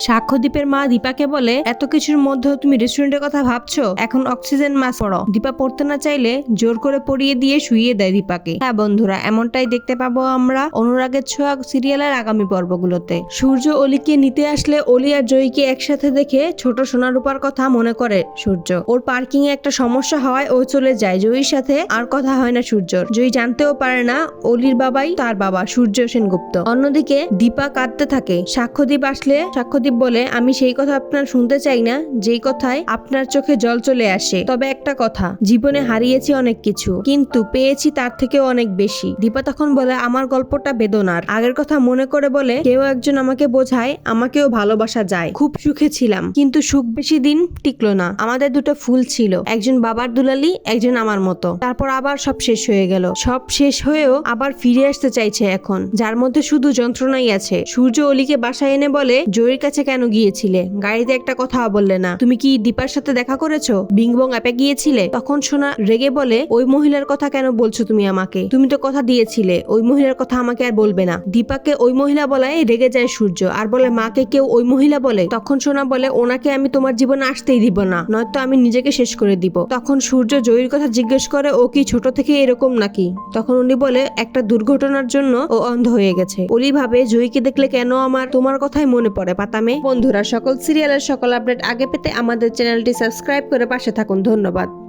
সাক্ষ্যদীপের মা দীপাকে বলে, এত কিছুর মধ্যেও তুমি রেস্টুরেন্টের কথা ভাবছো? এখন অক্সিজেন মাস্ক পরো। দীপা পড়তে না চাইলে জোর করে পরিয়ে দিয়ে শুইয়ে দেয় দীপাকে। হ্যাঁ বন্ধুরা, এমনটাই দেখতে পাবো আমরা অনুরাগের ছোঁয়া সিরিয়ালের আগামী পর্বগুলোতে। সূর্য অলিকে নিতে আসলে অলি আর জয়ীকে একসাথে দেখে ছোট সোনারূপার কথা মনে করে সূর্য। ওর পার্কিং এ একটা সমস্যা হওয়ায় ও চলে যায় জয়ীর সাথে। আর কথা হয় না সূর্যর। জয়ী জানতেও পারে না অলির বাবাই তার বাবা সূর্য সেনগুপ্ত। অন্যদিকে দীপা কাঁদতে থাকে। সাক্ষ্যদীপ আসলে সাক্ষ্যদীপ বলে, আমি সেই কথা আপনার শুনতে চাই না যেই কথায় আপনার চোখে জল চলে আসে। তবে একটা কথা, জীবনে হারিয়েছি অনেক কিছু, কিন্তু পেয়েছি তার থেকেও অনেক বেশি। দীপা তখন বলে, আমার গল্পটা বেদনার। আগের কথা মনে করে বলে, কেউ একজন আমাকে বোঝায় আমাকেও ভালোবাসা যায়। খুব সুখে ছিলাম, কিন্তু সুখ বেশি দিন টিকলো না। আমাদের দুটো ফুল ছিল, একজন বাবার দুলালি, একজন আমার মতো। তারপর আবার সব শেষ হয়ে গেল। সব শেষ হয়েও আবার ফিরে আসতে চাইছে এখন, যার মধ্যে শুধু যন্ত্রণাই আছে। সূর্য অলিকে বাসায় এনে বলে, জয়ীর কাছে কেন গিয়েছিলে? গাড়িতে একটা কথাও বললে না। তুমি কি দীপার সাথে দেখা করেছো? বিংবং অ্যাপে গিয়েছিলে? তখন সোনা রেগে বলে, ওই মহিলার কথা কেন বলছো তুমি আমাকে? তুমি তো কথা দিয়েছিলে ওই মহিলার কথা আমাকে আর বলবে না। দীপাকে ওই মহিলা বলায় রেগে যায় সূর্য আর বলে, মাকে কেউ ওই মহিলা বলে? তখন সোনা বলে, ওনাকে আমি তোমার জীবনে আসতেই দিব না, নয়তো আমি নিজেকে শেষ করে দিব। তখন সূর্য জয়ীর কথা জিজ্ঞেস করে, ও কি ছোট থেকে এরকম নাকি? তখন উনি বলে, একটা দুর্ঘটনার জন্য ও অন্ধ হয়ে গেছে। অলি ভাবে, জয়ীকে দেখলে কেন আমার তোমার কথাই মনে পড়ে পাতামে। বন্ধুরা, সকল সিরিয়ালের সকল আপডেট আগে পেতে আমাদের চ্যানেলটি সাবস্ক্রাইব করে পাশে থাকুন। ধন্যবাদ।